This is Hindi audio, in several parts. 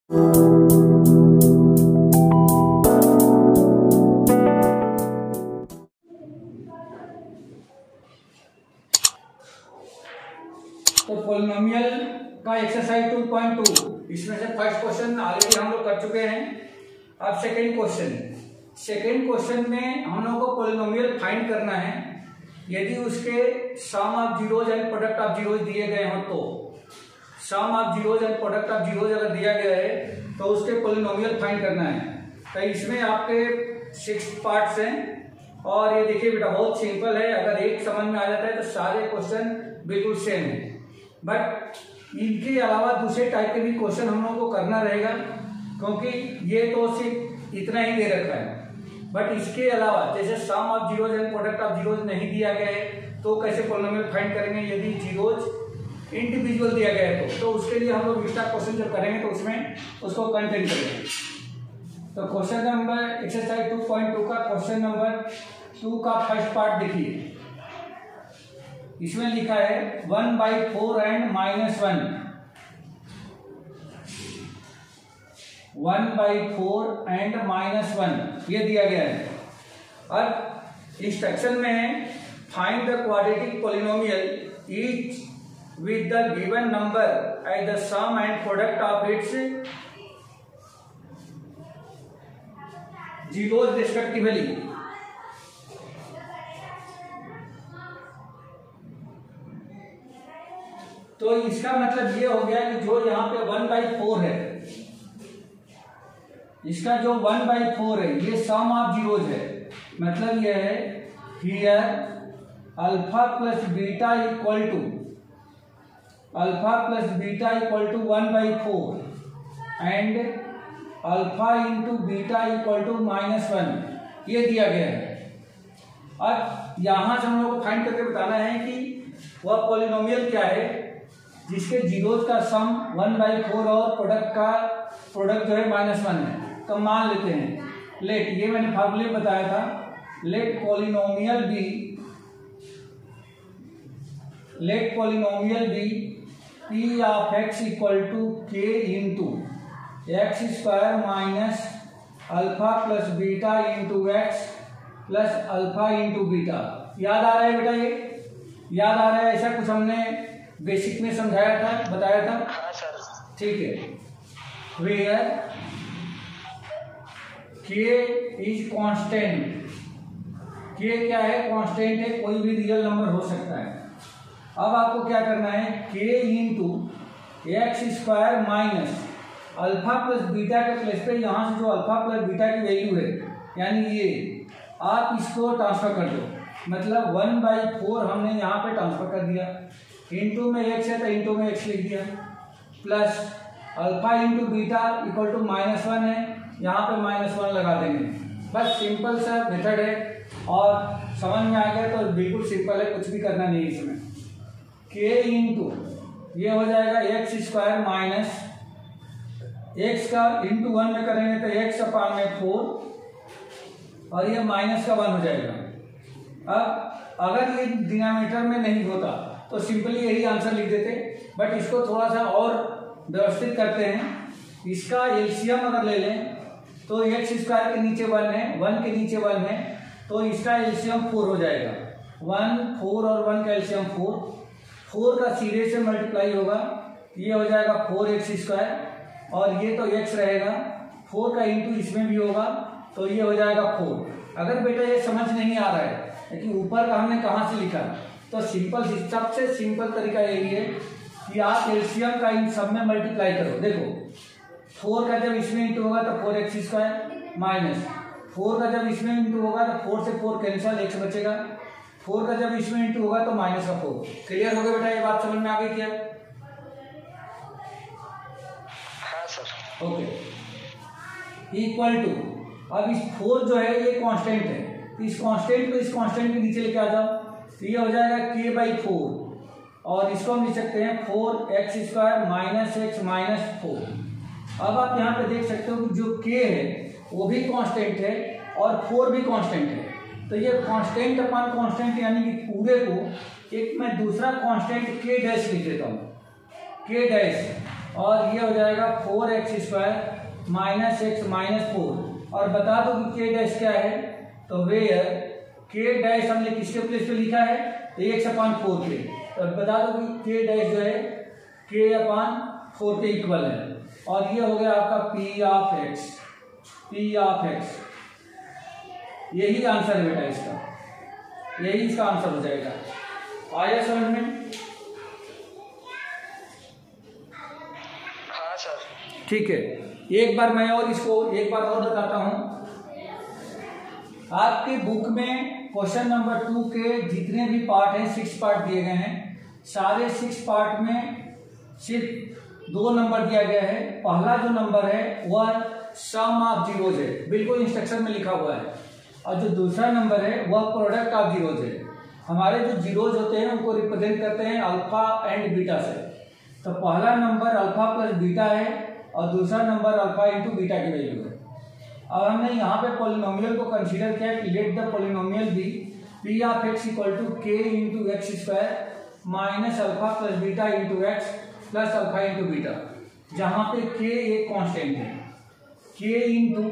तो पॉलिनोमियल का एक्सरसाइज 2.2 इसमें से फर्स्ट क्वेश्चन ऑलरेडी हम लोग कर चुके हैं। अब सेकेंड क्वेश्चन में हम लोग को पॉलिनोमियल फाइंड करना है। यदि उसके sum of zeros and product of zeros दिए गए हो तो sum of zeros and product of zeros अगर दिया गया है तो उसके पॉलिनोमियल फाइंड करना है। तो इसमें आपके 6 पार्ट्स हैं और ये देखिए बेटा बहुत सिंपल है। अगर एक समझ में आ जाता है तो सारे क्वेश्चन बिल्कुल सेम है, बट इनके अलावा दूसरे टाइप के भी क्वेश्चन हम लोगों को करना रहेगा, क्योंकि ये तो सिर्फ इतना ही दे रखा है। बट इसके अलावा जैसे sum of zeros and product of zeros नहीं दिया गया है तो कैसे पॉलिनोमियल फाइंड करेंगे। यदि जीरोज इंडिविजुअल दिया गया है तो उसके लिए हम लोग एक्स्ट्रा क्वेश्चन जब करेंगे तो उसमें उसको कंटेंट करेंगे। तो क्वेश्चन नंबर एक्सरसाइज 2.2 का क्वेश्चन नंबर 2 का फर्स्ट पार्ट देखिए। इसमें लिखा है 1/4 एंड -1, 1/4 एंड -1 ये दिया गया है। अब इंस्ट्रक्शन में है find the quadratic polynomial each with the given number as the sum and product of its zeros respectively। तो इसका मतलब ये हो गया कि जो यहाँ पे 1/4 है, इसका जो 1/4 है ये सम ऑफ जीरोज है। मतलब ये है here alpha plus beta equal to 1/4 and alpha into beta equal to -1 ये दिया गया है। अब यहां से हम लोग को फाइंड करके बताना है कि वह पॉलिनोमियल क्या है जिसके जीरोज का सम 1/4 और प्रोडक्ट जो है -1 है। तो मान लेते हैं लेट, ये मैंने फार्मूले बताया था, let polynomial be P of x equal to k into x square minus alpha plus beta into x plus alpha into beta. याद आ रहा है बेटा? ये याद आ रहा है? ऐसा कुछ हमने बेसिक में समझाया था, बताया था, ठीक है। Where k is constant, k क्या है? कांस्टेंट है, कोई भी रियल नंबर हो सकता है। अब आपको क्या करना है, k into x square minus alpha plus beta के प्लेस पे यहाँ से जो अल्फा प्लस बीटा की वैल्यू है यानी ये आप इसको ट्रांसफर कर दो। मतलब 1/4 हमने यहाँ पे ट्रांसफर कर दिया, इंटू में x है तो इंटू में x लिख दिया, plus alpha into beta equal to -1 है, यहाँ पे -1 लगा देंगे। बस सिंपल सा मेथड है और समझ में आ गया तो बिल्कुल सिंपल है, कुछ भी करना नहीं इसमें। k इंटू ये हो जाएगा एक्स स्क्वायर माइनस एक्स का इंटू 1 में करेंगे तो x अपान में 4 और ये माइनस का 1 हो जाएगा। अब अगर ये डिनोमिनेटर में नहीं होता तो सिंपली यही आंसर लिख देते, बट इसको थोड़ा सा और व्यवस्थित करते हैं। इसका एलसीएम अगर ले लें तो एक्स स्क्वायर के नीचे 1 है, 1 के नीचे 1 है, तो इसका एलसीएम 4 हो जाएगा। 1 4 और 1 का एलसीएम 4 का सीधे से मल्टीप्लाई होगा, ये हो जाएगा 4x स्क्वायर और ये तो x रहेगा, 4 का इंटू इसमें भी होगा तो ये हो जाएगा 4। अगर बेटा ये समझ नहीं आ रहा है लेकिन ऊपर का हमने कहाँ से लिखा, तो सिंपल सबसे सिंपल तरीका यही है कि आप एलसीएम का इन सब में मल्टीप्लाई करो। देखो 4 का जब इसमें इंटू होगा तो 4x स्क्वायर माइनस 4 का जब इसमें इंटू होगा तो 4 से 4 कैंसिल, x बचेगा, 4 का जब इसमें इंटू होगा तो माइनस का 4। क्लियर हो गया बेटा? ये बात समझ में आ गई क्या? हाँ सर। ओके। इक्वल टू, अब इस 4 जो है ये कांस्टेंट है, तो इस कांस्टेंट को इस कांस्टेंट के नीचे लेके आ जाओ तो ये हो जाएगा k/4 और इसको हम लिख सकते हैं 4x square minus x minus 4। अब आप यहाँ पे देख सकते हो कि जो k है वो भी कांस्टेंट है और 4 भी कांस्टेंट है, तो ये कांस्टेंट अपॉन कांस्टेंट यानी कि पूरे को एक मैं दूसरा कांस्टेंट k डैश लिख देता हूँ, k डैश। और ये हो जाएगा 4x² माइनस x माइनस 4। और बता दो कि k डैश क्या है, तो वेयर k डैश हमने किसके प्लेस पे लिखा है, x/4 के। तो बता दो कि k डैश जो है k/4 के इक्वल है। और ये हो गया आपका p ऑफ x। यही आंसर है बेटा इसका, यही इसका आंसर हो जाएगा। आया समझ में? हाँ सर। ठीक है, एक बार मैं और इसको एक बार और बताता हूं। आपकी बुक में क्वेश्चन नंबर 2 के जितने भी पार्ट हैं, 6 पार्ट दिए गए हैं। सारे 6 पार्ट में सिर्फ 2 नंबर दिया गया है। पहला जो नंबर है वह सम ऑफ जीरोज है, बिल्कुल इंस्ट्रक्शन में लिखा हुआ है। और जो दूसरा नंबर है वह प्रोडक्ट ऑफ जीरोज है। हमारे जो जीरोज होते हैं उनको रिप्रेजेंट करते हैं अल्फा एंड बीटा से। तो पहला नंबर अल्फा प्लस बीटा है और दूसरा नंबर अल्फा इंटू बीटा की वैल्यू है। अब हमने यहाँ पे पॉलिनोमियल को कंसीडर किया कि let the polynomial be p of x equal to k into x² minus alpha plus beta into x plus alpha into beta, जहाँ पे k एक कांस्टेंट है। k into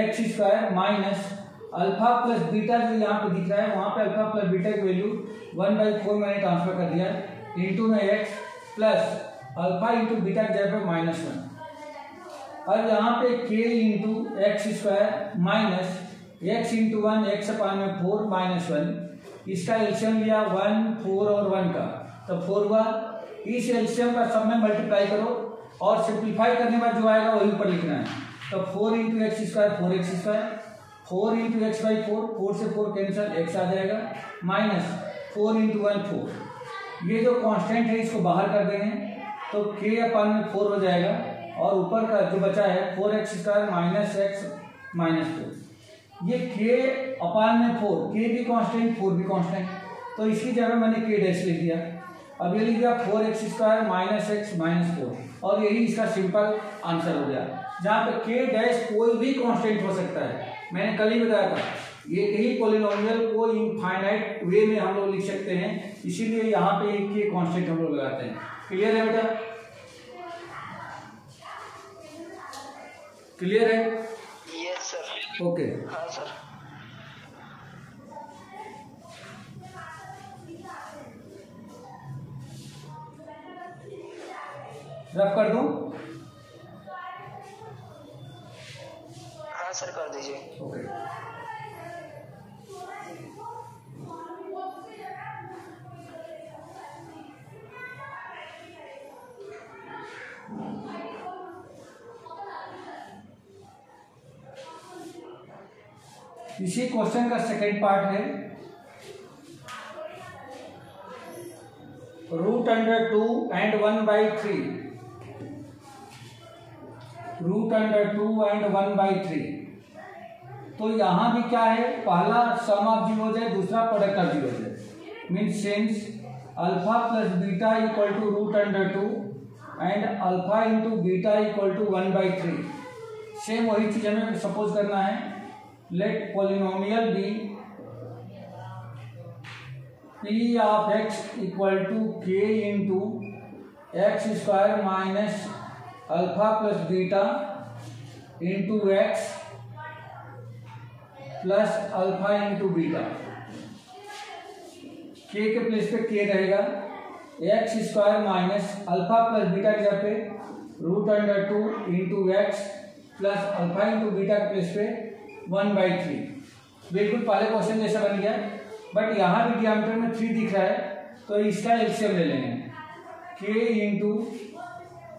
x² minus alpha plus beta जो यहाँ पे दिख रहा है, वहाँ पे अल्फा प्लस बीटा की वैल्यू 1/4 मैंने ट्रांसफर कर दिया, इंटू में x plus alpha into beta की जगह पे -1। और यहाँ पे k into x² minus x into 1 x/4 -1। इसका एलसीएम लिया 1, 4 और 1 का, तो 4 हुआ। इस एलसीएम का सब में मल्टीप्लाई करो और सिंप्लीफाई करने के बाद जो आएगा वही ऊपर लिखना है। तो 4 into x², 4x², 4 into x/4, 4 से 4 कैंसिल, x आ जाएगा, माइनस 4 इंटू 1 4। ये जो कांस्टेंट है इसको बाहर कर देंगे तो k/4 हो जाएगा। और ऊपर का जो बचा है 4x² माइनस x माइनस 4। ये k/4, k भी कांस्टेंट, 4 भी कांस्टेंट, तो इसकी जगह मैंने k डैश लिख दिया। अब ये लिख दिया 4x² माइनस x माइनस 4, और यही इसका सिंपल आंसर हो गया। जहाँ पे k डैश कोई भी कांस्टेंट हो सकता है। मैंने कल ही बताया था, ये यही पॉलिनोमियल को इनफाइनाइट वे में हम लोग लिख सकते हैं, इसीलिए यहाँ पे एक के कांस्टेंट हम लोग लगाते हैं। क्लियर है बेटा? क्लियर है? Yes sir. ओके। हाँ सर। रफ कर दूं? हाँ सर, कर दीजिए। ओके। इसी क्वेश्चन का सेकेंड पार्ट है, √2 and 1/3। √2 and 1/3। तो यहाँ भी क्या है, पहला सम ऑफ जीरोज है, दूसरा प्रोडक्ट ऑफ जीरोज है। Means since alpha plus beta equal to √2 and alpha into beta equal to 1/3। Same वही चीज हमें सपोज करना है। Let polynomial be p of x equal to k into x² minus alpha plus beta into x plus alpha into beta. k के प्लेस पे k रहेगा, x² minus alpha plus beta की जगह पे √2 into x plus alpha into beta के प्लेस पे 1/3। बिल्कुल पहले क्वेश्चन जैसा बन गया, बट यहाँ भी डियामीटर में 3 दिख रहा है, तो इसका एलसीएम ले लेंगे। k इंटू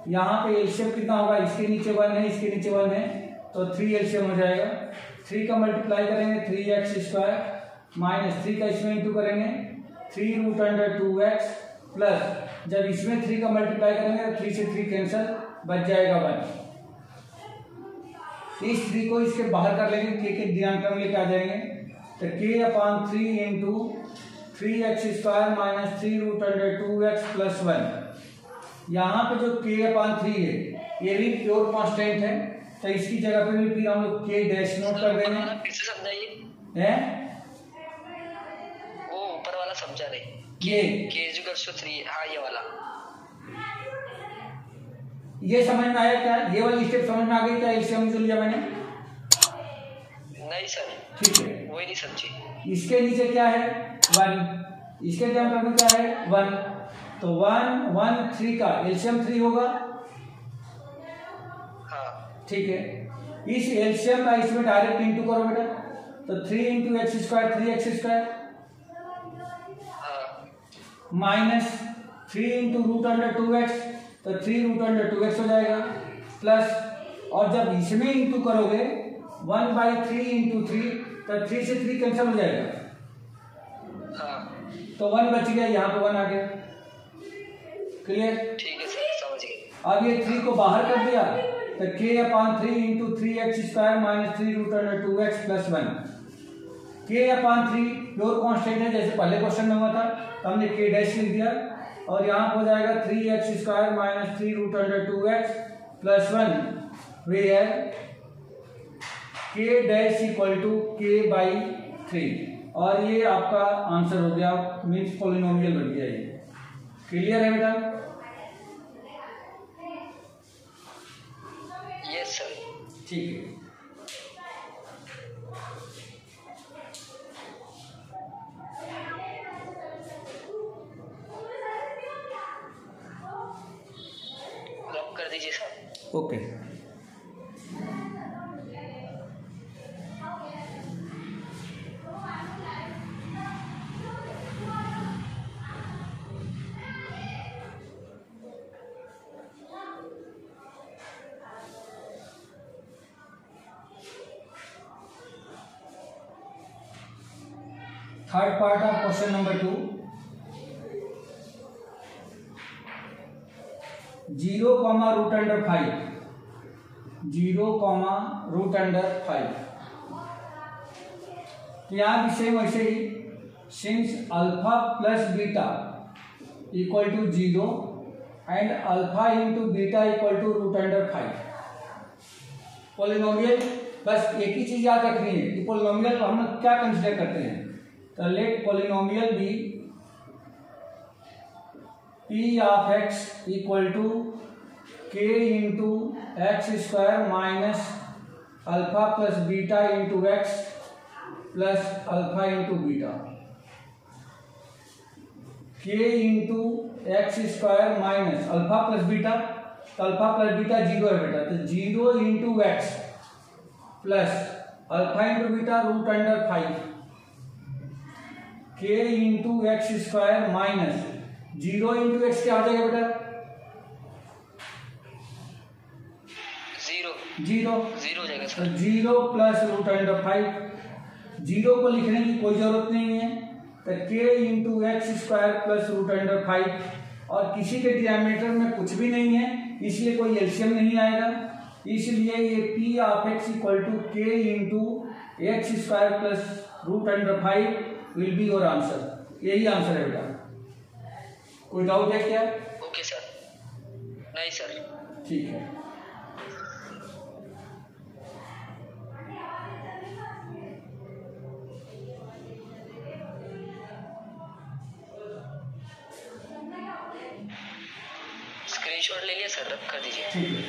यहाँ पे एलसीएम कितना होगा, इसके नीचे 1 है, इसके नीचे 1 है, तो 3 एलसीएम हो जाएगा। 3 का मल्टीप्लाई करेंगे 3x² माइनस 3 का इसमें इंटू करेंगे 3√2x प्लस जब इसमें 3 का मल्टीप्लाई करेंगे तो 3 से 3 कैंसिल, बच जाएगा 1। इस 3 को इसके बाहर कर लेंगे, k के डिनोमिनेटर में लेके आ जाएंगे, तो k/3 into 3x² minus 3√2x plus 1। यहाँ पे जो k/3 है ये भी प्योर कांस्टेंट है, तो इसकी जगह पे भी फिर हम लोग k डैश नोट कर देंगे। फिर से समझाइए। हैं? वो ऊपर वाला समझा रहे, ये k = 3। हाँ, ये वाला ये समझ में आया क्या? ये वाली स्टेप समझ में आ गई क्या? एलसीएम जो लिया मैंने? नहीं सर, ठीक है, वही नहीं समझी। इसके नीचे क्या है? 1, इसके टर्म में क्या है? 1, तो 1 1 3 का एलसीएम 3 होगा। हाँ ठीक है, इस एलसीएम का इसमें डायरेक्ट इंटू करो बेटा, तो 3 इंटू एक्स स्क्वायर 3x², हाँ माइनस 3 इंटू √2x, तो 3√2x हो जाएगा, प्लस, और जब इसमें इंटू करोगे 1/3 इंटू 3, तो 3 से 3 कैंसिल हो जाएगा, हाँ तो 1 बच गया, यहाँ पे 1 आ गया। क्लियर? ठीक है सर, समझ गए। अब ये 3 को बाहर कर दिया, तो k/3 into 3x² minus 3√2x plus 1। k/3 pure constant है, जैसे पहले क्वेश्चन में हुआ था, तो हमने k डैश लिख दिया, और यहाँ हो जाएगा 3x² minus 3√2x plus 1, where k dash equal to k/3, और ये आपका आंसर हो गया, मीन्स पॉलिनोमियल बन गया ये। क्लियर है बेटा? Yes sir. ठीक है, लॉक कर दीजिए sir. Okay. Third part of question number 2, 0, √5, 0, √5। तो यहाँ भी सेम वैसे ही, since alpha plus beta equal to 0 and alpha into beta equal to √5। Polynomial, बस एक ही चीज याद रखनी है कि पॉलिनोमियल हम क्या कंसिडर करते हैं। तो let polynomial be p of x equal to k into x² minus alpha plus beta into x plus alpha into beta. k into x² minus alpha plus beta, तो अल्फा प्लस बीटा 0 है बेटा, तो 0 into x plus alpha into beta √5, k into x² minus 0 into x क्या हो जाएगा बेटा? 0 हो जाएगा तो सर। 0 प्लस √5, 0 को लिखने की कोई जरूरत नहीं है, तो k इंटू x² प्लस √5, और किसी के डिनोमिनेटर में कुछ भी नहीं है, इसलिए कोई एलसीएम नहीं आएगा, इसलिए ये p of x equal to k into x² plus √5 will be your answer. यही आंसर है बेटा। कोई डाउट है क्या? Okay sir. नहीं सर। ठीक है, स्क्रीनशॉट ले लिया सर, रख कर दीजिए। ठीक है।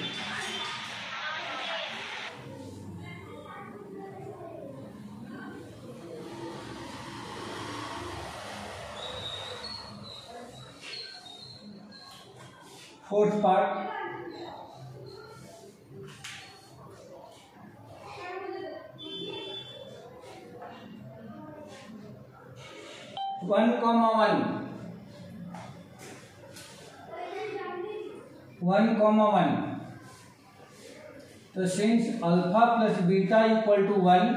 Fourth part, one comma one, तो since alpha plus beta equal to 1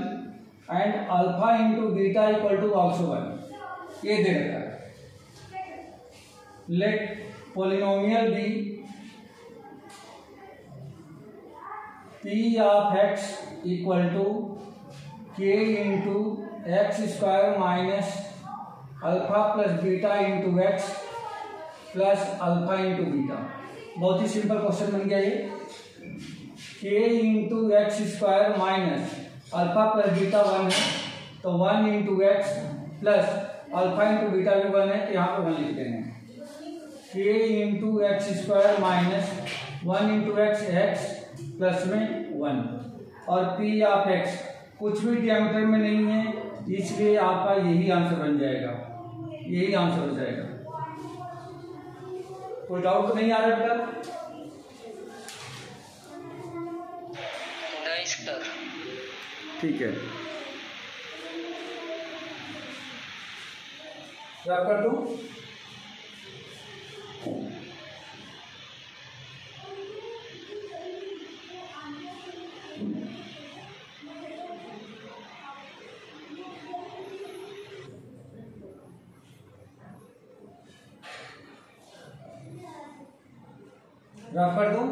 and alpha into beta equal to also 1, ये दे रखा है। Let polynomial be p of x equal to k into x² minus alpha plus beta into x plus alpha into beta. बहुत ही सिंपल क्वेश्चन बन गया ये। k into x² minus alpha plus beta 1 है, तो 1 into x plus alpha into beta भी 1 है, तो यहाँ पे 1 लिख देंगे। k into x² minus 1 into x, x plus में 1, और पी ऑफ एक्स कुछ भी डायमीटर में नहीं है, इसलिए आपका यही आंसर बन जाएगा, यही आंसर हो जाएगा। कोई डाउट तो नहीं आ रहा बेटा? नहीं सर। ठीक है, क्या कर दूं? रफ कर दूं?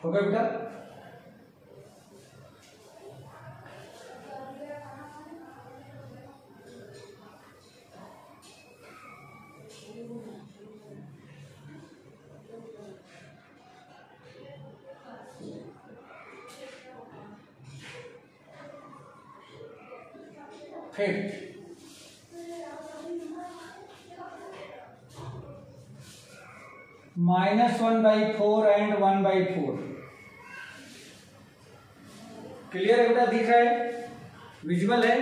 हो गया बेटा? Fifth, -1/4 and 1/4। क्लियर है बेटा? दिख रहा है? विजुअल है?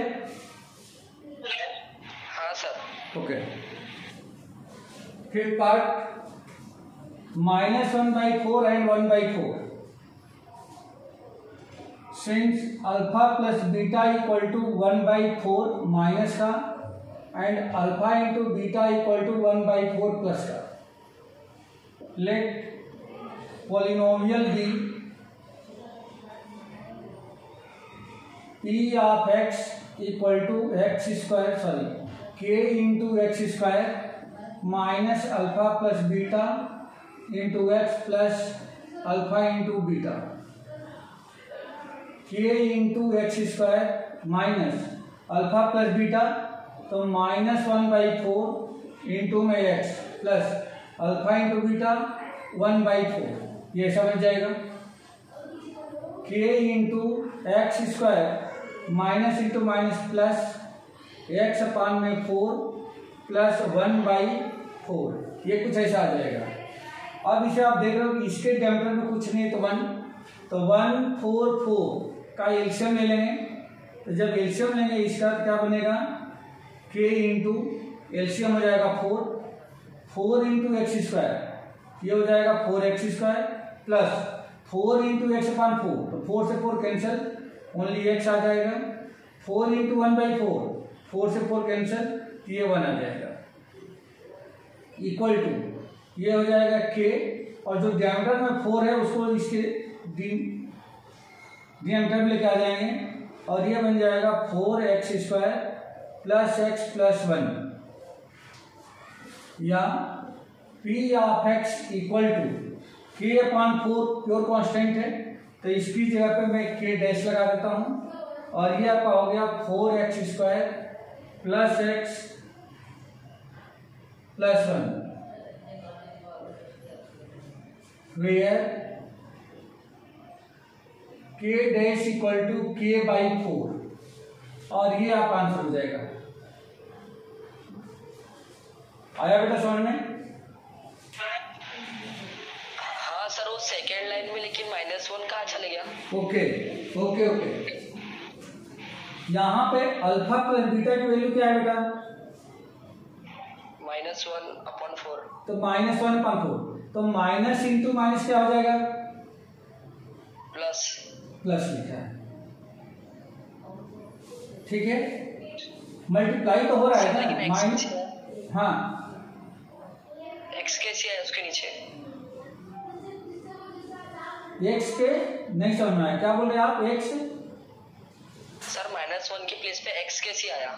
हाँ sir. Okay. Fifth part, -1/4 and 1/4। Since alpha plus beta equal to 1/4 minus का and alpha into beta equal to 1/4 plus का, let polynomial be p of x equal to x square, sorry k into x square minus alpha plus beta into x plus alpha into beta, k into x square minus alpha plus beta, तो -1/4 इंटू में x plus alpha into beta 1/4, ये समझ जाएगा। K into x square minus into minus plus x upon में 4 प्लस 1/4, ये कुछ ऐसा आ जाएगा। अब इसे आप देख रहे हो कि इसके डायमीटर में कुछ नहीं है, तो 1, तो 1 4 4 का एलसीएम ले लेंगे। तो जब एलसीएम लेंगे इसका तो क्या बनेगा, के इंटू एलसीएम हो जाएगा 4 इंटू एक्स स्क्वायर, ये हो जाएगा 4x square plus 4 into x upon 4, तो 4 से 4 कैंसिल, ओनली x आ जाएगा। 4 इंटू 1/4, 4 से 4 कैंसिल, तो ये 1 आ जाएगा, इक्वल टू ये हो जाएगा k, और जो डायमीटर में 4 है उसको इसके डायमीटर में लेके आ जाएंगे, और ये बन जाएगा 4x square plus x plus 1, या P of x equal to k upon 4 pure constant है, तो इसकी जगह पे मैं k डैश लगा देता हूं, और ये आपका हो गया 4x square plus x plus 1, where k dash equal to k/4, और ये आपका आंसर हो जाएगा। आया बेटा समझ में? हाँ सर, वो सेकेंड लाइन में लेकिन -1 कहाँ चले गया? ओके ओके ओके, यहाँ पे अल्फा प्लस बीटा की वैल्यू क्या है बेटा? -1/4। तो -1/4, तो माइनस इंटू माइनस क्या हो जाएगा? प्लस। प्लस लिखा है, ठीक है। मल्टीप्लाई तो हो रहा है ना, माइनस, हाँ x कैसे है उसके नीचे? x के नहीं समझ में आया, क्या बोल रहे हैं आप? x सर -1 की प्लेस पे x कैसे आया?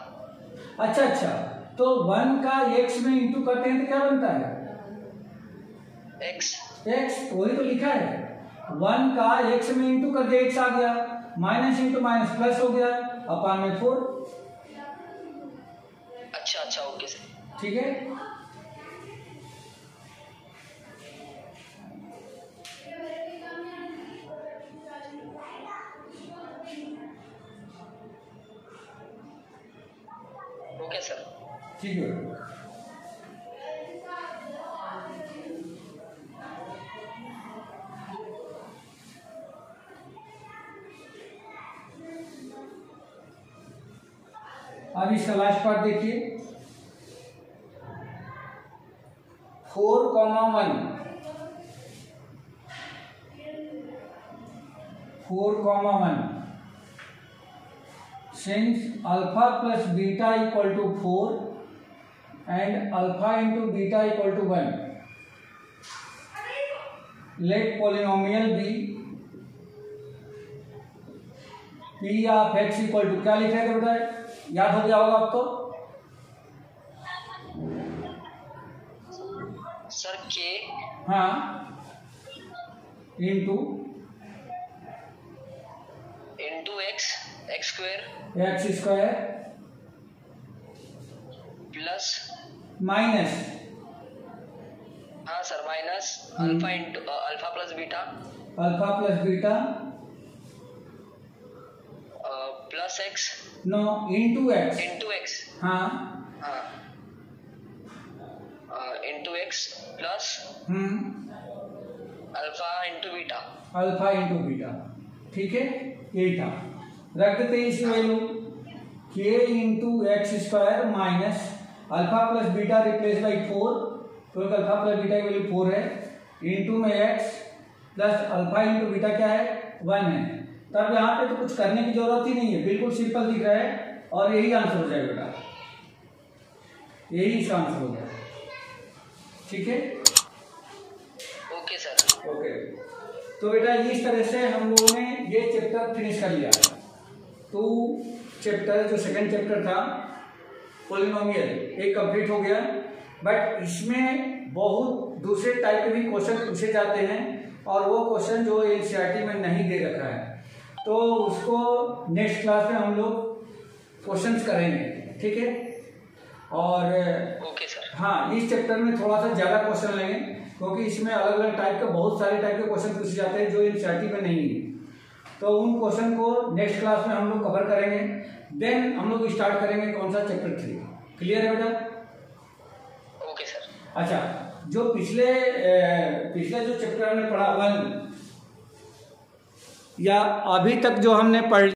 अच्छा, तो 1 का x में इंटू करते हैं तो क्या बनता है? x वही तो लिखा है, 1 का x में इंटू कर दिया, x आ गया, माइनस इंटू माइनस प्लस हो गया, अपान में 4। अच्छा ओके सर, ठीक है। ठीक है। अब इसका लास्ट पार्ट देखिए, 4,1 since alpha plus beta equal to 4 and alpha into beta equal to 1, let polynomial be p of x equal to, क्या लिखेगा बेटा, याद हो गया होगा आपको सर के, हाँ, into x square plus, minus, हाँ sir, minus alpha plus beta plus x, no, into x, हाँ, into x plus alpha into beta, ठीक है, यही था। रख देते हैं इसी वैल्यू, के into x square minus alpha plus beta replace by 4, क्योंकि अल्फा प्लस बीटा की वैल्यू 4 है, इंटू में x plus alpha into beta क्या है, 1 है। तब यहाँ पे तो कुछ करने की जरूरत ही नहीं है, बिल्कुल सिंपल दिख रहा है और यही आंसर हो जाएगा बेटा, यही इसका आंसर हो जाएगा, ठीक है। ओके सर, ओके, तो बेटा इस तरह से हम लोगों ने ये चैप्टर फिनिश कर लिया। तो चैप्टर जो सेकंड चैप्टर था पॉलिनोमियल, एक कंप्लीट हो गया, बट इसमें बहुत दूसरे टाइप के भी क्वेश्चन पूछे जाते हैं और वो क्वेश्चन जो एनसीईआरटी में नहीं दे रखा है, तो उसको नेक्स्ट क्लास में हम लोग क्वेश्चंस करेंगे, ठीक है। और ओके सर, हाँ, इस चैप्टर में थोड़ा सा ज्यादा क्वेश्चन लेंगे क्योंकि इसमें अलग अलग टाइप के, बहुत सारे टाइप के क्वेश्चन पूछे जाते हैं जो एनसीईआरटी में नहीं है, तो उन क्वेश्चन को नेक्स्ट क्लास में हम लोग कवर करेंगे। देन हम लोग स्टार्ट करेंगे कौन सा, चैप्टर 3। क्लियर है बेटा? Okay sir. अच्छा, जो पिछले जो चैप्टर हमने पढ़ा 1 या अभी तक जो हमने पढ़